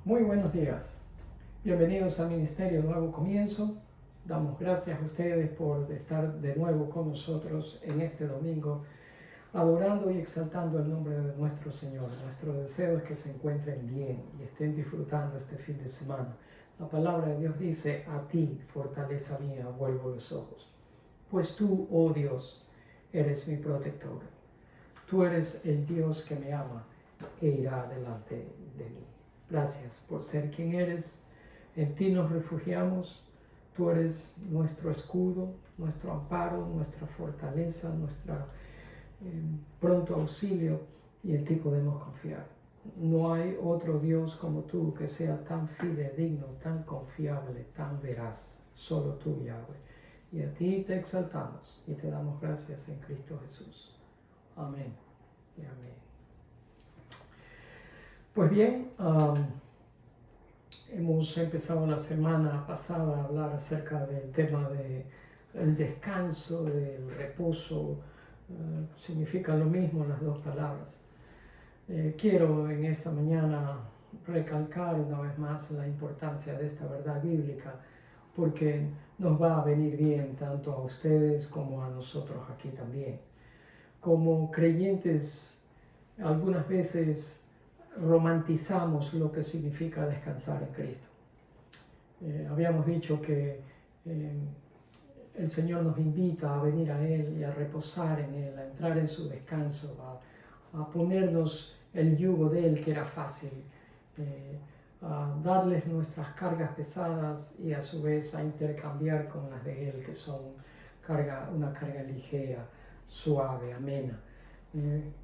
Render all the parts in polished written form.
Muy buenos días. Bienvenidos al Ministerio Nuevo Comienzo. Damos gracias a ustedes por estar de nuevo con nosotros en este domingo, adorando y exaltando el nombre de nuestro Señor. Nuestro deseo es que se encuentren bien y estén disfrutando este fin de semana. La palabra de Dios dice: a ti, fortaleza mía, vuelvo los ojos. Pues tú, oh Dios, eres mi protector. Tú eres el Dios que me ama e irá delante de mí. Gracias por ser quien eres. En ti nos refugiamos. Tú eres nuestro escudo, nuestro amparo, nuestra fortaleza, nuestro pronto auxilio, y en ti podemos confiar. No hay otro Dios como tú que sea tan fidedigno, tan confiable, tan veraz. Solo tú, Yahweh. Y a ti te exaltamos y te damos gracias en Cristo Jesús. Amén y amén. Pues bien, hemos empezado la semana pasada a hablar acerca del tema del descanso, del reposo. Significan lo mismo las dos palabras. Quiero en esta mañana recalcar una vez más la importancia de esta verdad bíblica, porque nos va a venir bien tanto a ustedes como a nosotros aquí también. Como creyentes, algunas veces romantizamos lo que significa descansar en Cristo. Habíamos dicho que el Señor nos invita a venir a Él y a reposar en Él, a entrar en su descanso, a ponernos el yugo de Él, que era fácil, a darles nuestras cargas pesadas y a su vez a intercambiar con las de Él, que son una carga ligera, suave, amena.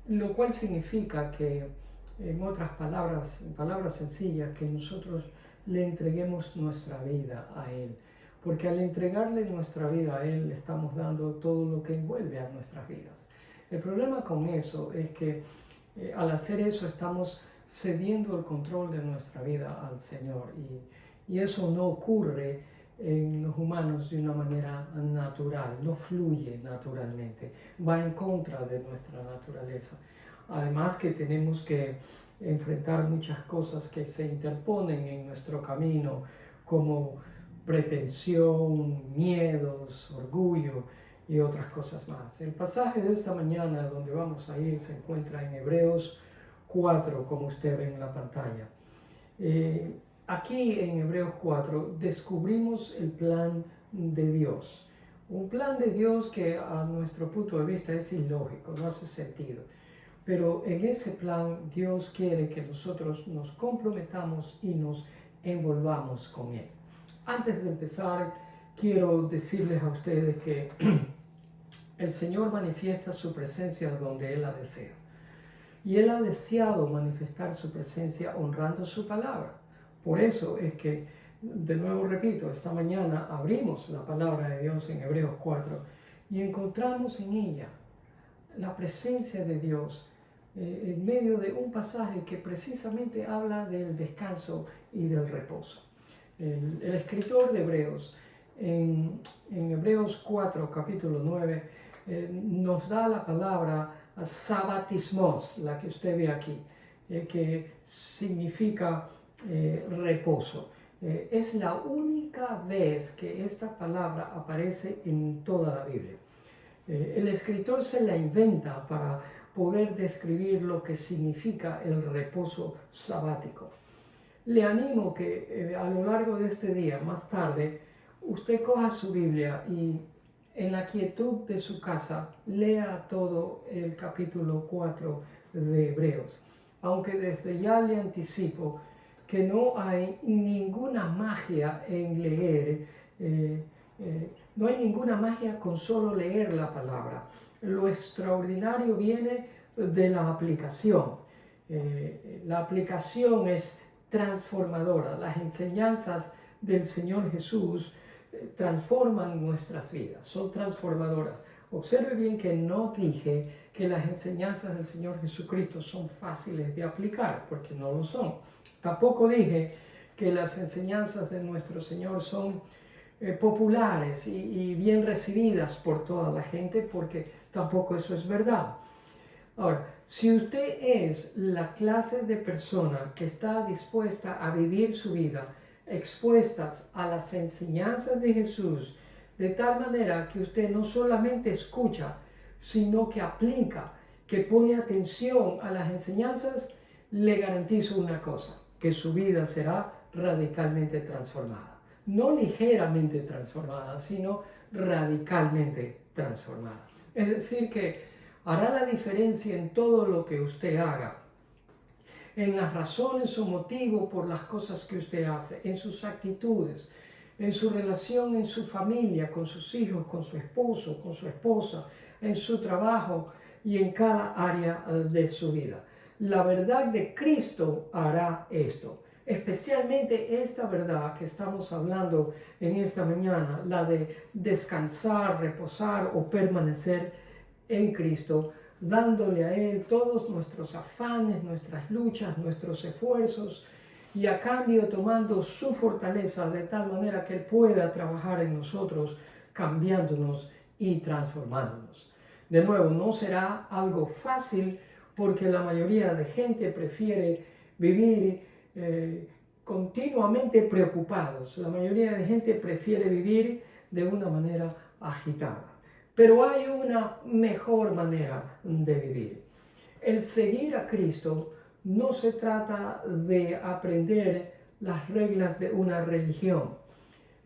Lo cual significa que, en otras palabras, en palabras sencillas, que nosotros le entreguemos nuestra vida a Él. Porque al entregarle nuestra vida a Él, le estamos dando todo lo que envuelve a nuestras vidas. El problema con eso es que al hacer eso estamos cediendo el control de nuestra vida al Señor. Y eso no ocurre en los humanos de una manera natural, no fluye naturalmente, va en contra de nuestra naturaleza. Además que tenemos que enfrentar muchas cosas que se interponen en nuestro camino, como pretensión, miedos, orgullo y otras cosas más. El pasaje de esta mañana donde vamos a ir se encuentra en Hebreos 4, como usted ve en la pantalla. Aquí en Hebreos 4 descubrimos el plan de Dios. Un plan de Dios que a nuestro punto de vista es ilógico, no hace sentido. Pero en ese plan Dios quiere que nosotros nos comprometamos y nos envolvamos con Él. Antes de empezar, quiero decirles a ustedes que el Señor manifiesta su presencia donde Él la desea. Y Él ha deseado manifestar su presencia honrando su palabra. Por eso es que, de nuevo repito, esta mañana abrimos la palabra de Dios en Hebreos 4 y encontramos en ella la presencia de Dios en medio de un pasaje que precisamente habla del descanso y del reposo. El escritor de Hebreos, en Hebreos 4, capítulo 9, nos da la palabra sabatismos, la que usted ve aquí, que significa reposo. Es la única vez que esta palabra aparece en toda la Biblia. El escritor se la inventa para poder describir lo que significa el reposo sabático. Le animo que a lo largo de este día, más tarde, usted coja su Biblia y en la quietud de su casa lea todo el capítulo 4 de Hebreos. Aunque desde ya le anticipo que no hay ninguna magia en leer, no hay ninguna magia con solo leer la palabra. Lo extraordinario viene de la aplicación. La aplicación es transformadora. Las enseñanzas del Señor Jesús transforman nuestras vidas, son transformadoras. Observe bien que no dije que las enseñanzas del Señor Jesucristo son fáciles de aplicar, porque no lo son. Tampoco dije que las enseñanzas de nuestro Señor son populares y bien recibidas por toda la gente, porque tampoco eso es verdad. Ahora, si usted es la clase de persona que está dispuesta a vivir su vida expuestas a las enseñanzas de Jesús, de tal manera que usted no solamente escucha, sino que aplica, que pone atención a las enseñanzas, le garantizo una cosa, que su vida será radicalmente transformada. No ligeramente transformada, sino radicalmente transformada. Es decir, que hará la diferencia en todo lo que usted haga, en las razones o motivos por las cosas que usted hace, en sus actitudes, en su relación, en su familia, con sus hijos, con su esposo, con su esposa, en su trabajo y en cada área de su vida. La verdad de Cristo hará esto. Especialmente esta verdad que estamos hablando en esta mañana, la de descansar, reposar o permanecer en Cristo, dándole a Él todos nuestros afanes, nuestras luchas, nuestros esfuerzos, y a cambio tomando su fortaleza de tal manera que Él pueda trabajar en nosotros, cambiándonos y transformándonos. De nuevo, no será algo fácil porque la mayoría de gente prefiere vivir continuamente preocupados. La mayoría de gente prefiere vivir de una manera agitada. Pero hay una mejor manera de vivir. El seguir a Cristo no se trata de aprender las reglas de una religión.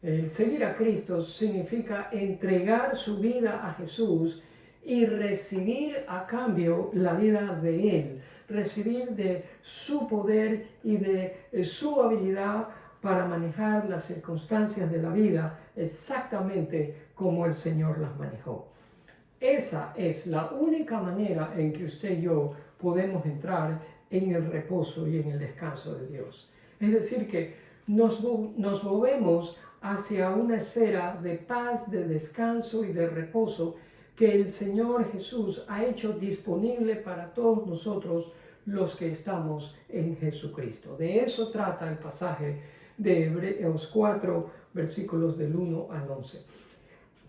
El seguir a Cristo significa entregar su vida a Jesús y recibir a cambio la vida de Él, recibir de su poder y de su habilidad para manejar las circunstancias de la vida exactamente como el Señor las manejó. Esa es la única manera en que usted y yo podemos entrar en el reposo y en el descanso de Dios. Es decir, que nos movemos hacia una esfera de paz, de descanso y de reposo que el Señor Jesús ha hecho disponible para todos nosotros los que estamos en Jesucristo. De eso trata el pasaje de Hebreos 4, versículos del 1 al 11.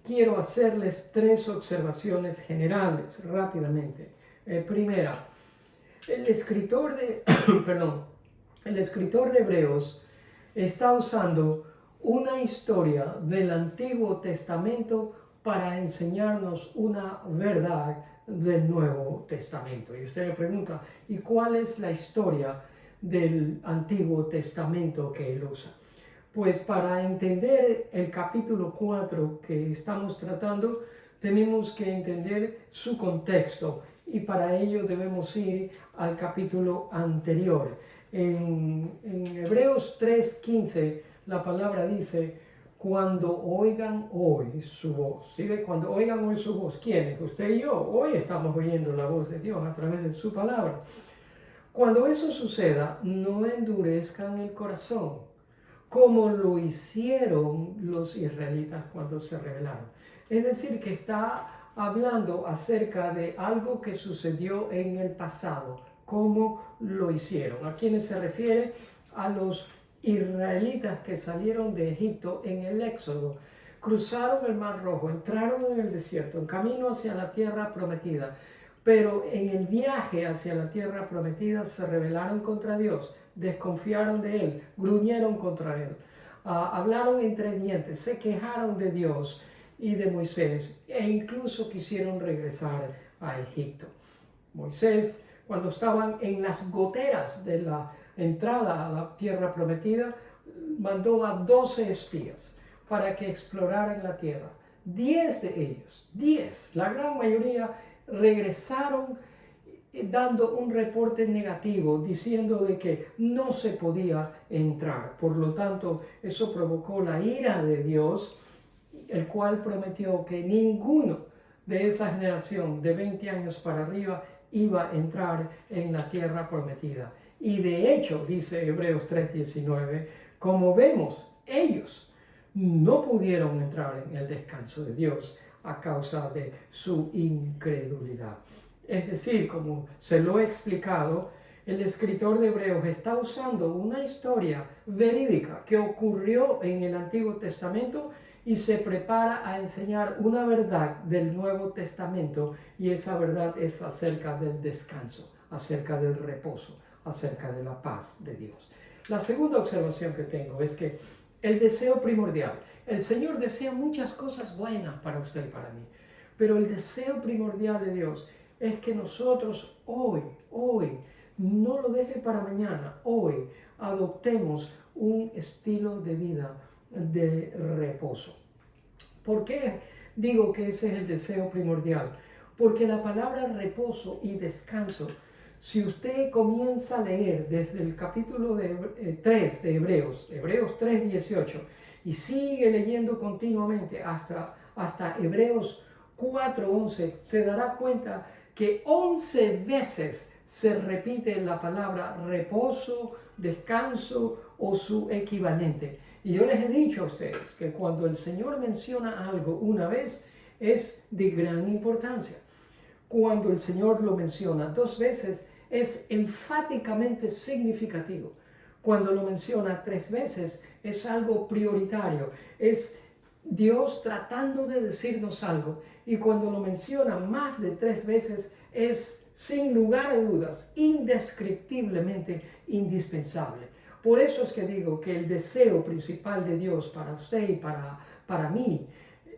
Quiero hacerles 3 observaciones generales rápidamente. Primera, el escritor de Hebreos está usando una historia del Antiguo Testamento para enseñarnos una verdad del Nuevo Testamento. Y usted le pregunta, ¿y cuál es la historia del Antiguo Testamento que él usa? Pues para entender el capítulo 4 que estamos tratando, tenemos que entender su contexto y para ello debemos ir al capítulo anterior. En Hebreos 3:15 la palabra dice, cuando oigan hoy su voz. ¿Sí? Cuando oigan hoy su voz, ¿quiénes? Usted y yo. Hoy estamos oyendo la voz de Dios a través de su palabra. Cuando eso suceda, no endurezcan el corazón, como lo hicieron los israelitas cuando se rebelaron. Es decir, que está hablando acerca de algo que sucedió en el pasado, cómo lo hicieron. ¿A quiénes se refiere? A los israelitas que salieron de Egipto en el Éxodo, cruzaron el Mar Rojo, entraron en el desierto, en camino hacia la tierra prometida, pero en el viaje hacia la tierra prometida se rebelaron contra Dios, desconfiaron de Él, gruñeron contra Él, hablaron entre dientes, se quejaron de Dios y de Moisés e incluso quisieron regresar a Egipto. Moisés, cuando estaban en las goteras de la entrada a la tierra prometida, mandó a 12 espías para que exploraran la tierra. 10 de ellos, 10, la gran mayoría, regresaron dando un reporte negativo, diciendo de que no se podía entrar. Por lo tanto, eso provocó la ira de Dios, el cual prometió que ninguno de esa generación de 20 años para arriba iba a entrar en la tierra prometida. Y de hecho, dice Hebreos 3:19, como vemos, ellos no pudieron entrar en el descanso de Dios a causa de su incredulidad. Es decir, como se lo he explicado, el escritor de Hebreos está usando una historia verídica que ocurrió en el Antiguo Testamento y se prepara a enseñar una verdad del Nuevo Testamento, y esa verdad es acerca del descanso, acerca del reposo, acerca de la paz de Dios. La segunda observación que tengo es que el deseo primordial, el Señor desea muchas cosas buenas para usted y para mí, pero el deseo primordial de Dios es que nosotros hoy, no lo deje para mañana, hoy adoptemos un estilo de vida de reposo. ¿Por qué digo que ese es el deseo primordial? Porque la palabra reposo y descanso, si usted comienza a leer desde el capítulo 3 de Hebreos 3:18, y sigue leyendo continuamente hasta Hebreos 4:11, se dará cuenta que 11 veces se repite la palabra reposo, descanso o su equivalente. Y yo les he dicho a ustedes que cuando el Señor menciona algo una vez, es de gran importancia. Cuando el Señor lo menciona 2 veces, es enfáticamente significativo. Cuando lo menciona 3 veces, es algo prioritario. Es Dios tratando de decirnos algo. Y cuando lo menciona más de 3 veces, es sin lugar a dudas, indescriptiblemente indispensable. Por eso es que digo que el deseo principal de Dios para usted y para mí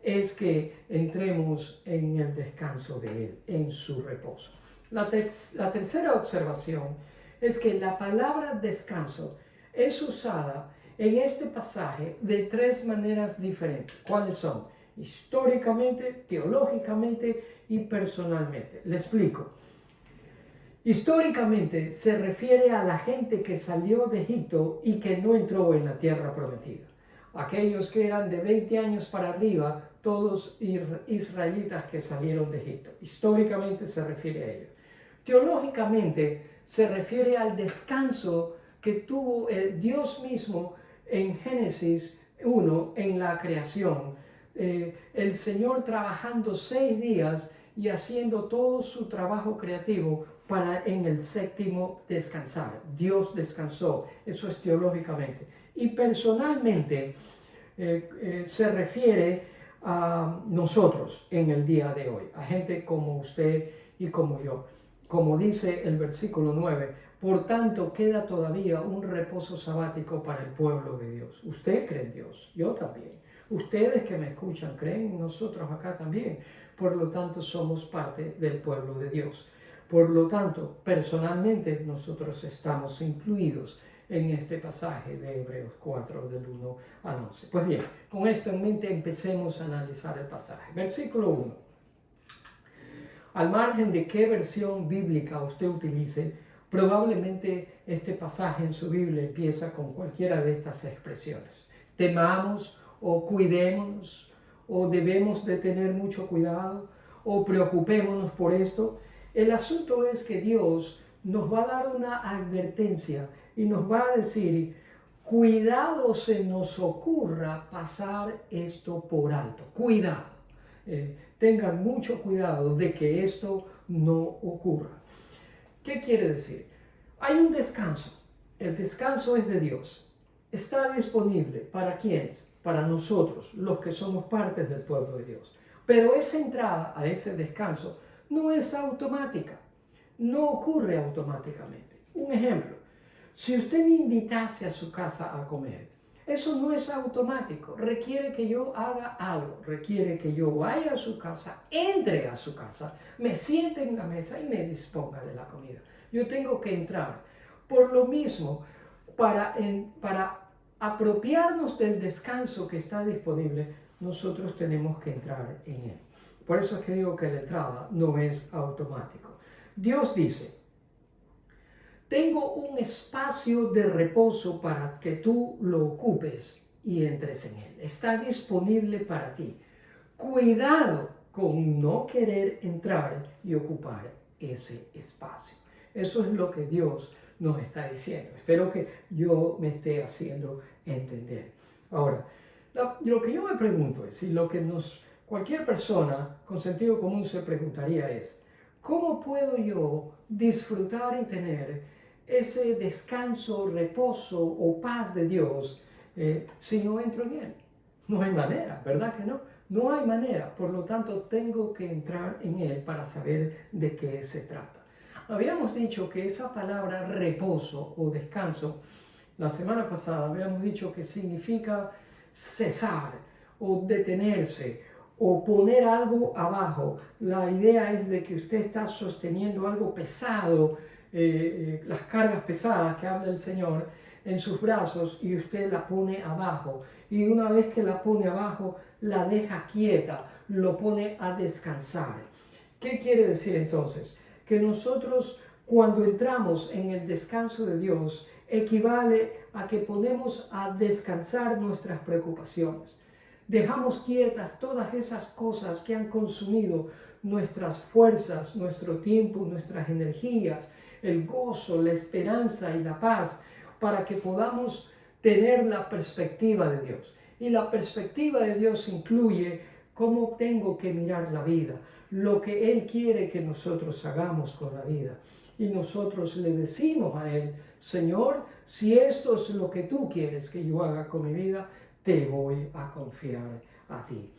es que entremos en el descanso de Él, en su reposo. La tercera observación es que la palabra descanso es usada en este pasaje de 3 maneras diferentes. ¿Cuáles son? Históricamente, teológicamente y personalmente. Le explico. Históricamente se refiere a la gente que salió de Egipto y que no entró en la tierra prometida. Aquellos que eran de 20 años para arriba, todos israelitas que salieron de Egipto. Históricamente se refiere a ellos. Teológicamente se refiere al descanso que tuvo Dios mismo en Génesis 1, en la creación. El Señor trabajando 6 días y haciendo todo su trabajo creativo para en el 7º descansar. Dios descansó, eso es teológicamente. Y personalmente se refiere a nosotros en el día de hoy, a gente como usted y como yo. Como dice el versículo 9, por tanto queda todavía un reposo sabático para el pueblo de Dios. Usted cree en Dios, yo también. Ustedes que me escuchan creen, nosotros acá también. Por lo tanto, somos parte del pueblo de Dios. Por lo tanto, personalmente, nosotros estamos incluidos en este pasaje de Hebreos 4, del 1 al 11. Pues bien, con esto en mente empecemos a analizar el pasaje. Versículo 1. Al margen de qué versión bíblica usted utilice, probablemente este pasaje en su Biblia empieza con cualquiera de estas expresiones. Temamos o cuidémonos, o debemos de tener mucho cuidado, o preocupémonos por esto. El asunto es que Dios nos va a dar una advertencia y nos va a decir, cuidado se nos ocurra pasar esto por alto. Cuidado. Tengan mucho cuidado de que esto no ocurra. ¿Qué quiere decir? Hay un descanso. El descanso es de Dios. Está disponible para quienes, para nosotros, los que somos parte del pueblo de Dios. Pero esa entrada a ese descanso no es automática. No ocurre automáticamente. Un ejemplo, si usted me invitase a su casa a comer, eso no es automático, requiere que yo haga algo, requiere que yo vaya a su casa, entre a su casa, me siente en la mesa y me disponga de la comida. Yo tengo que entrar. Por lo mismo, para apropiarnos del descanso que está disponible, nosotros tenemos que entrar en él. Por eso es que digo que la entrada no es automático. Dios dice, tengo un espacio de reposo para que tú lo ocupes y entres en él. Está disponible para ti. Cuidado con no querer entrar y ocupar ese espacio. Eso es lo que Dios nos está diciendo. Espero que yo me esté haciendo entender. Ahora, lo que yo me pregunto es, y lo que cualquier persona con sentido común se preguntaría es, ¿cómo puedo yo disfrutar y tener ese descanso, reposo o paz de Dios si no entro en Él? No hay manera, ¿verdad que no? No hay manera, por lo tanto tengo que entrar en él para saber de qué se trata. Habíamos dicho que esa palabra reposo o descanso, la semana pasada habíamos dicho que significa cesar o detenerse o poner algo abajo. La idea es de que usted está sosteniendo algo pesado, las cargas pesadas que habla el Señor en sus brazos y usted la pone abajo. Y una vez que la pone abajo, la deja quieta, lo pone a descansar. ¿Qué quiere decir entonces? Que nosotros cuando entramos en el descanso de Dios equivale a que ponemos a descansar nuestras preocupaciones. Dejamos quietas todas esas cosas que han consumido nuestras fuerzas, nuestro tiempo, nuestras energías, el gozo, la esperanza y la paz, para que podamos tener la perspectiva de Dios. Y la perspectiva de Dios incluye cómo tengo que mirar la vida, lo que Él quiere que nosotros hagamos con la vida. Y nosotros le decimos a Él, Señor, si esto es lo que tú quieres que yo haga con mi vida, te voy a confiar a ti.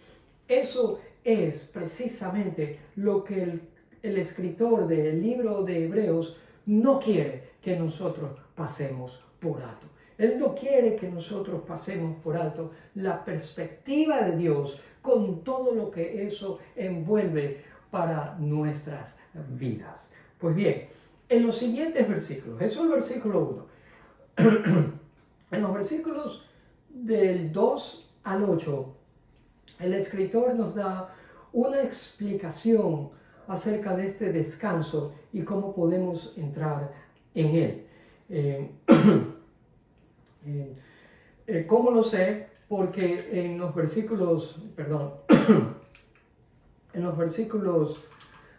Eso es precisamente lo que el escritor del libro de Hebreos no quiere que nosotros pasemos por alto. Él no quiere que nosotros pasemos por alto la perspectiva de Dios con todo lo que eso envuelve para nuestras vidas. Pues bien, en los siguientes versículos, eso es el versículo 1, en los versículos del 2 al 8, el escritor nos da una explicación acerca de este descanso y cómo podemos entrar en él. ¿Cómo lo sé? Porque en los versículos, en los versículos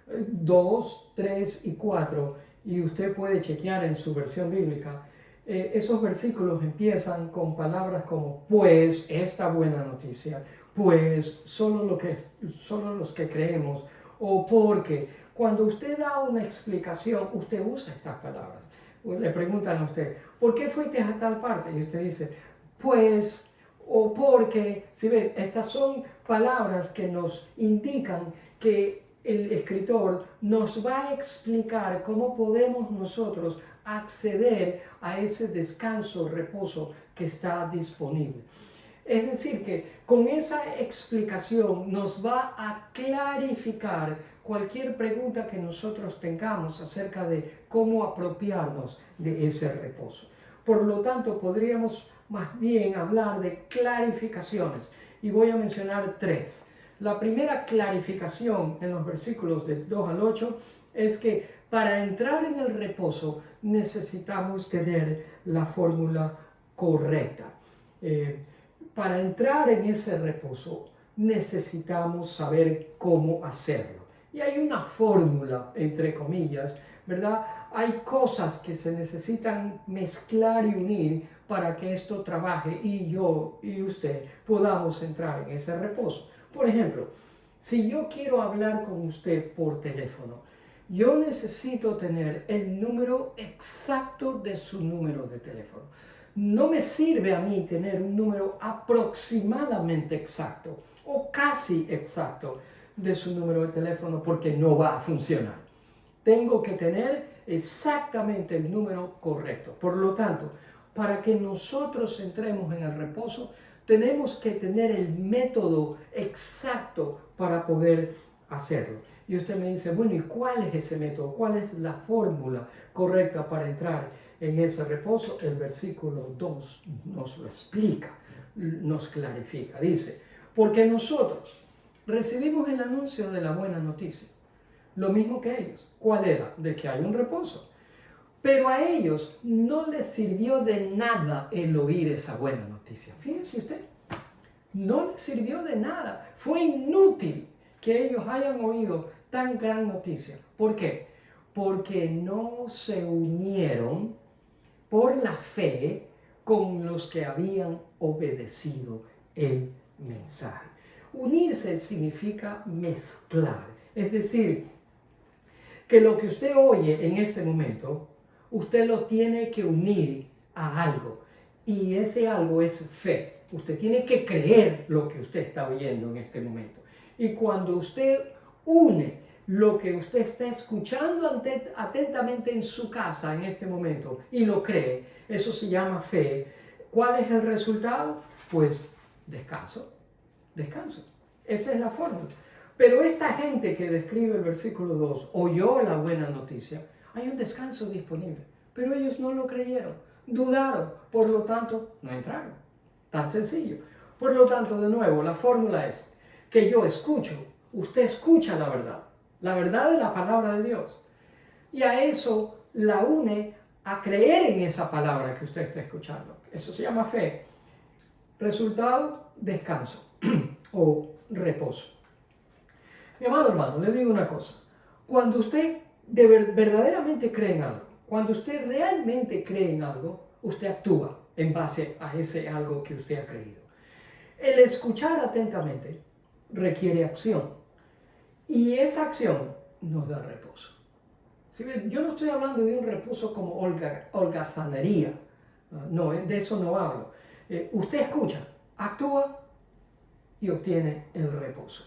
2, 3 y 4, y usted puede chequear en su versión bíblica, esos versículos empiezan con palabras como pues esta buena noticia, pues solo los que creemos, o porque. Cuando usted da una explicación, usted usa estas palabras. Le preguntan a usted, ¿por qué fuiste a tal parte? Y usted dice, pues, o porque. Si ve, estas son palabras que nos indican que el escritor nos va a explicar cómo podemos nosotros acceder a ese descanso, reposo que está disponible. Es decir, que con esa explicación nos va a clarificar cualquier pregunta que nosotros tengamos acerca de cómo apropiarnos de ese reposo. Por lo tanto, podríamos más bien hablar de clarificaciones y voy a mencionar 3. La primera clarificación en los versículos del 2 al 8 es que para entrar en el reposo necesitamos tener la fórmula correcta. Para entrar en ese reposo necesitamos saber cómo hacerlo. Y hay una fórmula, entre comillas, ¿verdad? Hay cosas que se necesitan mezclar y unir para que esto trabaje y yo y usted podamos entrar en ese reposo. Por ejemplo, si yo quiero hablar con usted por teléfono, yo necesito tener el número exacto de su número de teléfono. No me sirve a mí tener un número aproximadamente exacto o casi exacto de su número de teléfono porque no va a funcionar. Tengo que tener exactamente el número correcto. Por lo tanto, para que nosotros entremos en el reposo, tenemos que tener el método exacto para poder hacerlo. Y usted me dice, bueno, ¿y cuál es ese método? ¿Cuál es la fórmula correcta para entrar en ese reposo? El versículo 2 nos lo explica, nos clarifica. Dice, porque nosotros recibimos el anuncio de la buena noticia, lo mismo que ellos. ¿Cuál era? De que hay un reposo. Pero a ellos no les sirvió de nada el oír esa buena noticia. Fíjese usted, no les sirvió de nada. Fue inútil que ellos hayan oído tan gran noticia. ¿Por qué? Porque no se unieron por la fe con los que habían obedecido el mensaje. Unirse significa mezclar. Es decir, que lo que usted oye en este momento, usted lo tiene que unir a algo. Y ese algo es fe. usted tiene que creer lo que usted está oyendo en este momento. Y cuando usted une lo que usted está escuchando atentamente en su casa en este momento y lo cree, eso se llama fe. ¿Cuál es el resultado? Pues descanso, descanso. Esa es la fórmula. Pero esta gente que describe el versículo 2 oyó la buena noticia, hay un descanso disponible, pero ellos no lo creyeron, dudaron, por lo tanto no entraron. Tan sencillo. Por lo tanto, de nuevo, la fórmula es que yo escucho, usted escucha la verdad de la palabra de Dios, y a eso la une a creer en esa palabra que usted está escuchando. Eso se llama fe. Resultado, descanso o reposo. Mi amado hermano, le digo una cosa. Cuando usted verdaderamente cree en algo, cuando usted realmente cree en algo, usted actúa en base a ese algo que usted ha creído. El escuchar atentamente requiere acción y esa acción nos da reposo. ¿Sí? Yo no estoy hablando de un reposo como holgazanería, no, de eso no hablo. Usted escucha, actúa y obtiene el reposo.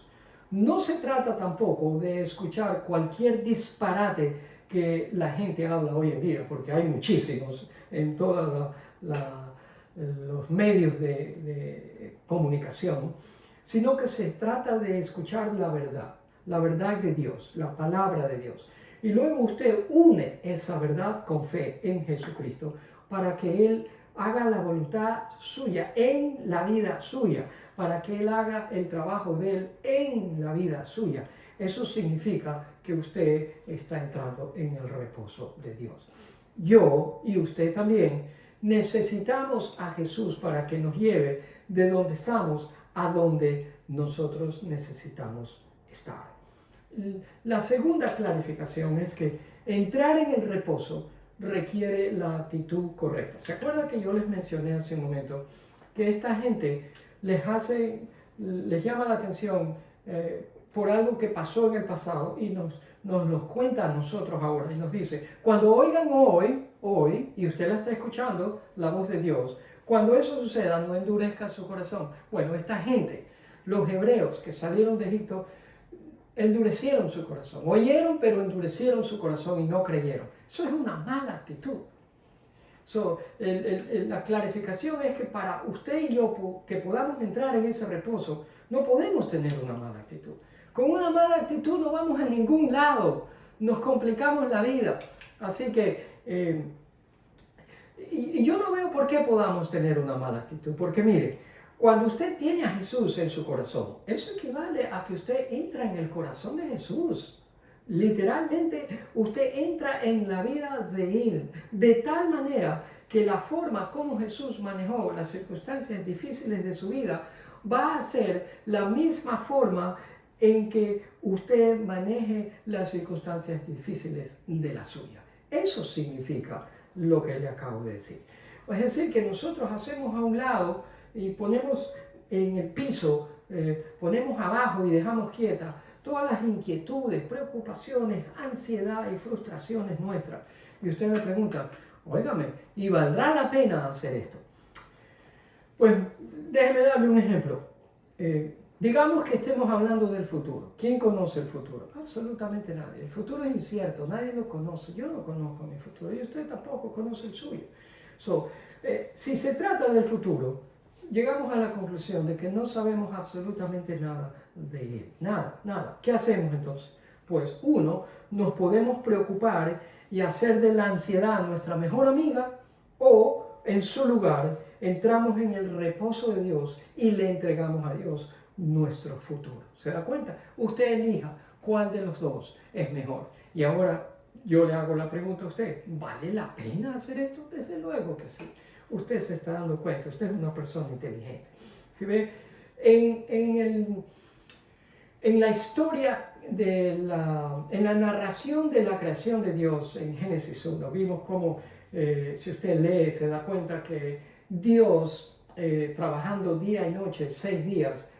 No se trata tampoco de escuchar cualquier disparate que la gente habla hoy en día, porque hay muchísimos en todos los medios de comunicación, sino que se trata de escuchar la verdad de Dios, la palabra de Dios. Y luego usted une esa verdad con fe en Jesucristo para que Él haga la voluntad suya en la vida suya, para que Él haga el trabajo de Él en la vida suya. Eso significa que usted está entrando en el reposo de Dios. Yo y usted también necesitamos a Jesús para que nos lleve de donde estamos a donde nosotros necesitamos estar. La segunda clarificación es que entrar en el reposo requiere la actitud correcta. ¿Se acuerdan que yo les mencioné hace un momento que esta gente les llama la atención por algo que pasó en el pasado y nos los cuenta a nosotros ahora y nos dice, cuando oigan hoy, y usted la está escuchando, la voz de Dios, cuando eso suceda, no endurezca su corazón. Bueno, esta gente, los hebreos que salieron de Egipto, endurecieron su corazón. Oyeron, pero endurecieron su corazón y no creyeron. Eso es una mala actitud. La clarificación es que para usted y yo que podamos entrar en ese reposo, no podemos tener una mala actitud. Con una mala actitud no vamos a ningún lado, nos complicamos la vida. Así que, y yo no veo por qué podamos tener una mala actitud, porque mire, cuando usted tiene a Jesús en su corazón, eso equivale a que usted entra en el corazón de Jesús. Literalmente, usted entra en la vida de Él, de tal manera que la forma como Jesús manejó las circunstancias difíciles de su vida va a ser la misma forma en que usted maneje las circunstancias difíciles de la suya. Eso significa lo que le acabo de decir. Es decir, que nosotros hacemos a un lado y ponemos en el piso, ponemos abajo y dejamos quieta todas las inquietudes, preocupaciones, ansiedad y frustraciones nuestras. Y usted me pregunta, óigame, ¿y valdrá la pena hacer esto? Pues déjeme darle un ejemplo. Digamos que estemos hablando del futuro. ¿Quién conoce el futuro? Absolutamente nadie. El futuro es incierto, nadie lo conoce. Yo no conozco mi futuro y usted tampoco conoce el suyo. Si se trata del futuro, llegamos a la conclusión de que no sabemos absolutamente nada de él. Nada. ¿Qué hacemos entonces? Pues uno, nos podemos preocupar y hacer de la ansiedad nuestra mejor amiga, o en su lugar entramos en el reposo de Dios y le entregamos a Dios nuestro futuro. ¿Se da cuenta? Usted elija cuál de los dos es mejor. Y ahora yo le hago la pregunta a usted, ¿vale la pena hacer esto? Desde luego que sí. Usted se está dando cuenta, usted es una persona inteligente. ¿Sí ve? En la historia en la narración de la creación de Dios en Génesis 1, vimos cómo, si usted lee, se da cuenta que Dios, trabajando día y noche, 6 días,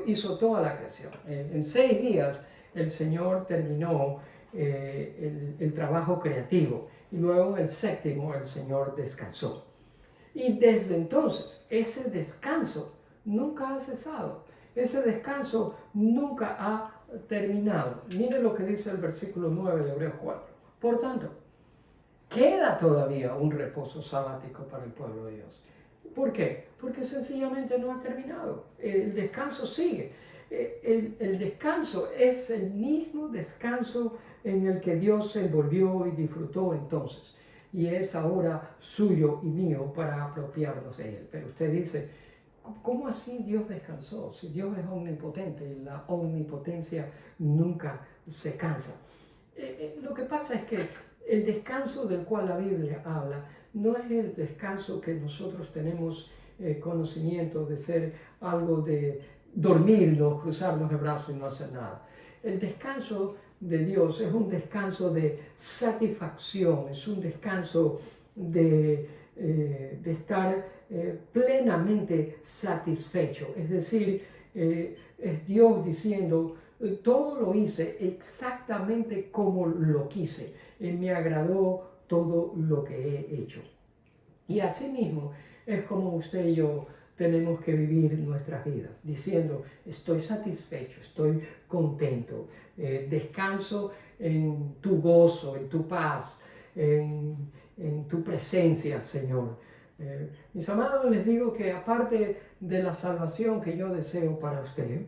hizo toda la creación. En 6 días el Señor terminó el trabajo creativo y luego en el 7º el Señor descansó. Y desde entonces, ese descanso nunca ha cesado. Ese descanso nunca ha terminado. Mire lo que dice el versículo 9 de Hebreos 4. Por tanto, queda todavía un reposo sabático para el pueblo de Dios. ¿Por qué? Porque sencillamente no ha terminado. El descanso sigue. El descanso es el mismo descanso en el que Dios se envolvió y disfrutó entonces. Y es ahora suyo y mío para apropiarnos de él. Pero usted dice, ¿cómo así Dios descansó? Si Dios es omnipotente y la omnipotencia nunca se cansa. Lo que pasa es que el descanso del cual la Biblia habla no es el descanso que nosotros tenemos conocimiento de ser algo de dormirnos, cruzarnos de brazos y no hacer nada. El descanso de Dios es un descanso de satisfacción, es un descanso de estar plenamente satisfecho. Es decir, es Dios diciendo, todo lo hice exactamente como lo quise. Me agradó todo lo que he hecho. Y asimismo es como usted y yo tenemos que vivir nuestras vidas, diciendo, estoy satisfecho, estoy contento, descanso en tu gozo, en tu paz, en tu presencia, Señor. Mis amados, les digo que aparte de la salvación que yo deseo para usted,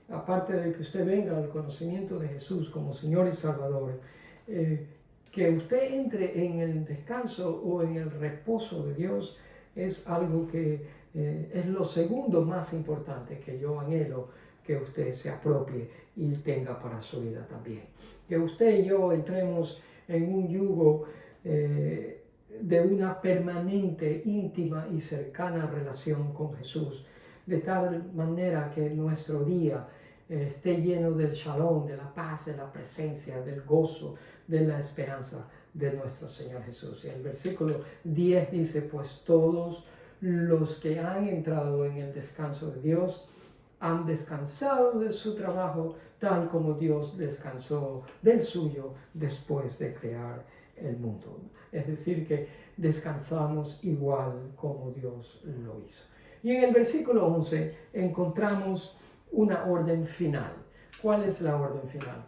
aparte de que usted venga al conocimiento de Jesús como Señor y Salvador, que usted entre en el descanso o en el reposo de Dios es algo que es lo segundo más importante que yo anhelo que usted se apropie y tenga para su vida también. Que usted y yo entremos en un yugo de una permanente, íntima y cercana relación con Jesús, de tal manera que nuestro día esté lleno del shalom, de la paz, de la presencia, del gozo, de la esperanza de nuestro Señor Jesús. Y el versículo 10 dice, pues todos los que han entrado en el descanso de Dios han descansado de su trabajo tal como Dios descansó del suyo después de crear el mundo. Es decir, que descansamos igual como Dios lo hizo. Y en el versículo 11 encontramos una orden final. ¿Cuál es la orden final?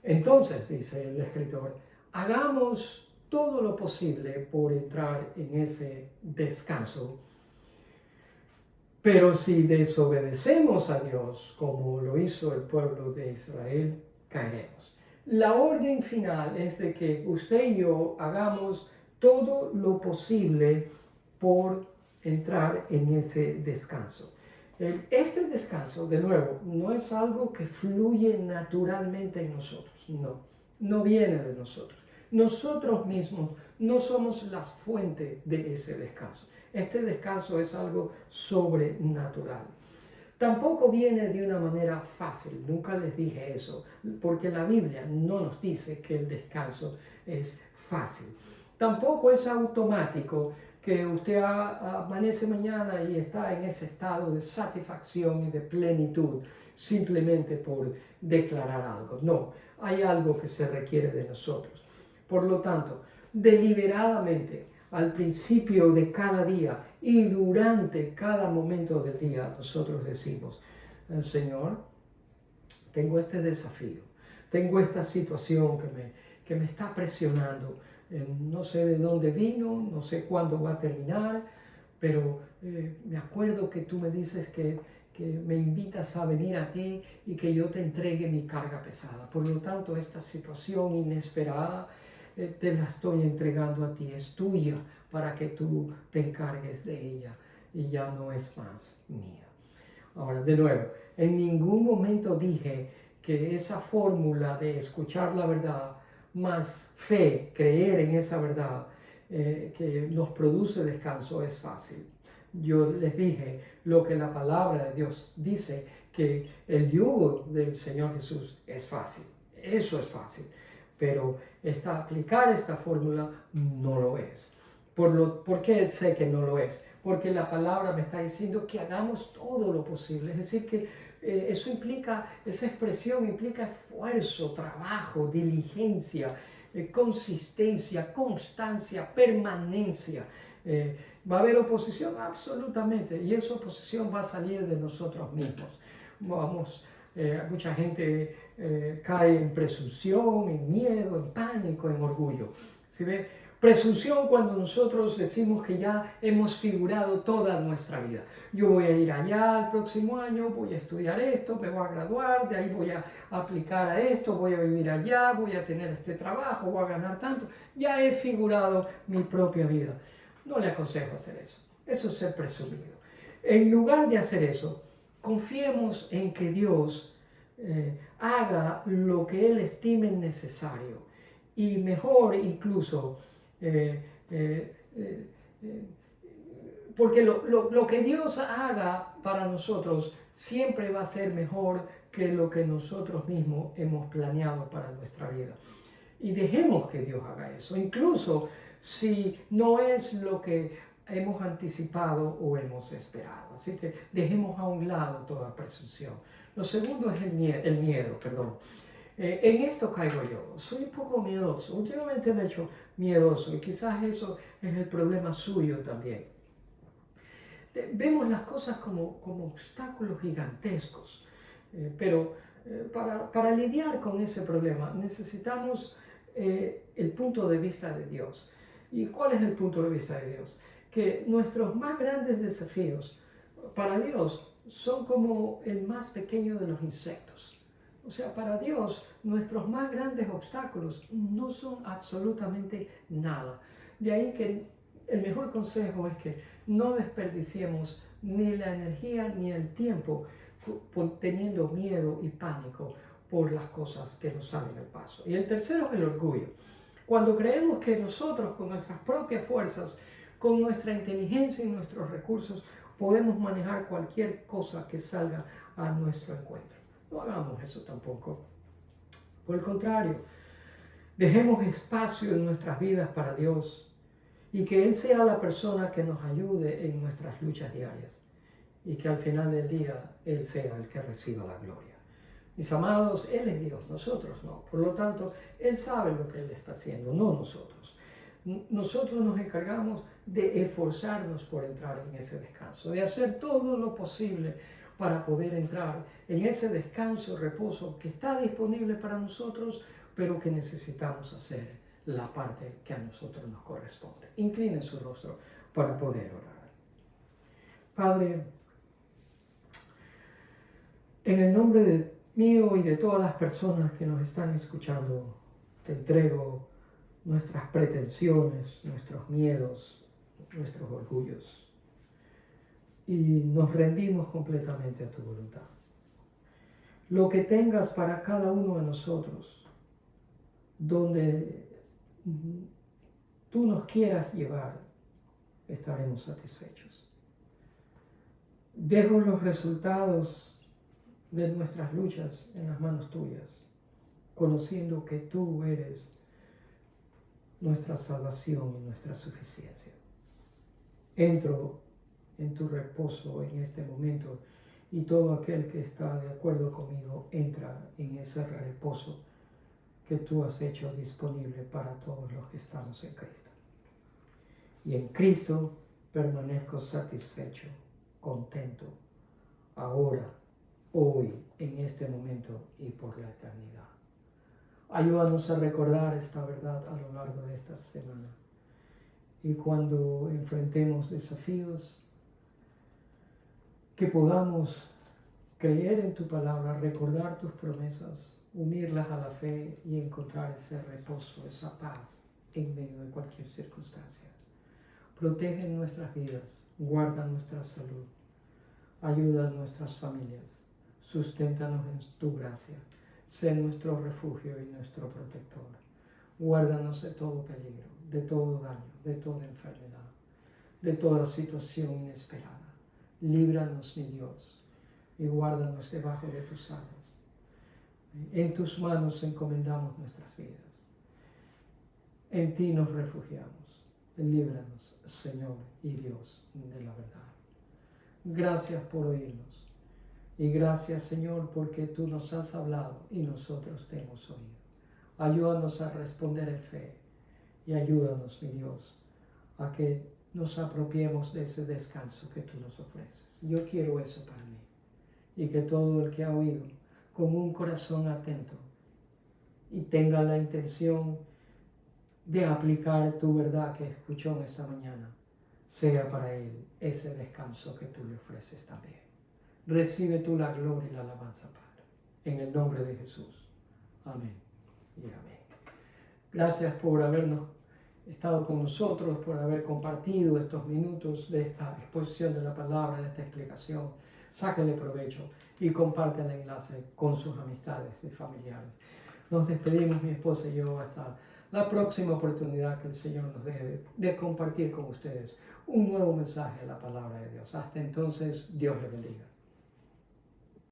Entonces, dice el escritor, hagamos todo lo posible por entrar en ese descanso. Pero si desobedecemos a Dios, como lo hizo el pueblo de Israel, caeremos. La orden final es de que usted y yo hagamos todo lo posible por entrar en ese descanso. Este descanso, de nuevo, no es algo que fluye naturalmente en nosotros, no viene de nosotros. Nosotros mismos no somos la fuente de ese descanso. Este descanso es algo sobrenatural. Tampoco viene de una manera fácil, nunca les dije eso, porque la Biblia no nos dice que el descanso es fácil. Tampoco es automático que usted amanece mañana y está en ese estado de satisfacción y de plenitud simplemente por declarar algo. No, hay algo que se requiere de nosotros. Por lo tanto, deliberadamente, al principio de cada día y durante cada momento del día, nosotros decimos, Señor, tengo este desafío, tengo esta situación que me está presionando, no sé de dónde vino, no sé cuándo va a terminar, pero me acuerdo que tú me dices que me invitas a venir a ti y que yo te entregue mi carga pesada. Por lo tanto, esta situación inesperada te la estoy entregando a ti, es tuya para que tú te encargues de ella y ya no es más mía. Ahora, de nuevo, en ningún momento dije que esa fórmula de escuchar la verdad más fe, creer en esa verdad que nos produce descanso es fácil. Yo les dije lo que la palabra de Dios dice, que el yugo del Señor Jesús es fácil. Eso es fácil. Pero aplicar esta fórmula no lo es. ¿Por qué sé que no lo es? Porque la palabra me está diciendo que hagamos todo lo posible. Es decir, que eso implica, esa expresión implica esfuerzo, trabajo, diligencia, consistencia, constancia, permanencia. ¿Va a haber oposición? Absolutamente. Y esa oposición va a salir de nosotros mismos. Mucha gente cae en presunción, en miedo, en pánico, en orgullo. ¿Sí ve? Presunción cuando nosotros decimos que ya hemos figurado toda nuestra vida. Yo voy a ir allá el próximo año, voy a estudiar esto, me voy a graduar, de ahí voy a aplicar a esto, voy a vivir allá, voy a tener este trabajo, voy a ganar tanto. Ya he figurado mi propia vida. No le aconsejo hacer eso. Eso es ser presumido. En lugar de hacer eso, confiemos en que Dios haga lo que Él estime necesario y mejor incluso, porque lo que Dios haga para nosotros siempre va a ser mejor que lo que nosotros mismos hemos planeado para nuestra vida. Y dejemos que Dios haga eso, incluso si no es lo que hemos anticipado o hemos esperado. Así que dejemos a un lado toda presunción. Lo segundo es el miedo, perdón. En esto caigo yo. Soy un poco miedoso. Últimamente me he hecho miedoso y quizás eso es el problema suyo también. Vemos las cosas como obstáculos gigantescos, pero para lidiar con ese problema necesitamos el punto de vista de Dios. ¿Y cuál es el punto de vista de Dios? Que nuestros más grandes desafíos para Dios son como el más pequeño de los insectos. O sea, para Dios nuestros más grandes obstáculos no son absolutamente nada. De ahí que el mejor consejo es que no desperdiciemos ni la energía ni el tiempo teniendo miedo y pánico por las cosas que nos salen al paso. Y el tercero es el orgullo. Cuando creemos que nosotros, con nuestras propias fuerzas, con nuestra inteligencia y nuestros recursos, podemos manejar cualquier cosa que salga a nuestro encuentro. No hagamos eso tampoco. Por el contrario, dejemos espacio en nuestras vidas para Dios y que Él sea la persona que nos ayude en nuestras luchas diarias y que al final del día Él sea el que reciba la gloria. Mis amados, Él es Dios, nosotros no. Por lo tanto, Él sabe lo que Él está haciendo, no nosotros. Nosotros nos encargamos de esforzarnos por entrar en ese descanso, de hacer todo lo posible para poder entrar en ese descanso, reposo que está disponible para nosotros, pero que necesitamos hacer la parte que a nosotros nos corresponde. Inclinen su rostro para poder orar. Padre, en el nombre de mío y de todas las personas que nos están escuchando, te entrego nuestras pretensiones, nuestros miedos, nuestros orgullos y nos rendimos completamente a tu voluntad. Lo que tengas para cada uno de nosotros, donde tú nos quieras llevar, estaremos satisfechos. Dejo los resultados de nuestras luchas en las manos tuyas, conociendo que tú eres nuestra salvación y nuestra suficiencia. Entro en tu reposo en este momento y todo aquel que está de acuerdo conmigo entra en ese reposo que tú has hecho disponible para todos los que estamos en Cristo. Y en Cristo permanezco satisfecho, contento, ahora, hoy, en este momento y por la eternidad. Ayúdanos a recordar esta verdad a lo largo de esta semana. Y cuando enfrentemos desafíos, que podamos creer en tu palabra, recordar tus promesas, unirlas a la fe y encontrar ese reposo, esa paz en medio de cualquier circunstancia. Protege nuestras vidas, guarda nuestra salud, ayuda a nuestras familias, susténtanos en tu gracia, sé nuestro refugio y nuestro protector. Guárdanos de todo peligro, de todo daño, de toda enfermedad, de toda situación inesperada. Líbranos, mi Dios, y guárdanos debajo de tus alas. En tus manos encomendamos nuestras vidas. En ti nos refugiamos. Líbranos, Señor y Dios de la verdad. Gracias por oírnos. Y gracias, Señor, porque tú nos has hablado y nosotros te hemos oído. Ayúdanos a responder en fe y ayúdanos, mi Dios, a que nos apropiemos de ese descanso que tú nos ofreces. Yo quiero eso para mí. Y que todo el que ha oído, con un corazón atento, y tenga la intención de aplicar tu verdad que escuchó en esta mañana, sea para él ese descanso que tú le ofreces también. Recibe tú la gloria y la alabanza, Padre, en el nombre de Jesús. Amén y amén. Gracias por habernos estado con nosotros, por haber compartido estos minutos de esta exposición de la palabra, de esta explicación. Sáquenle provecho y compartan el enlace con sus amistades y familiares. Nos despedimos, mi esposa y yo, hasta la próxima oportunidad que el Señor nos dé de compartir con ustedes un nuevo mensaje de la palabra de Dios. Hasta entonces, Dios les bendiga.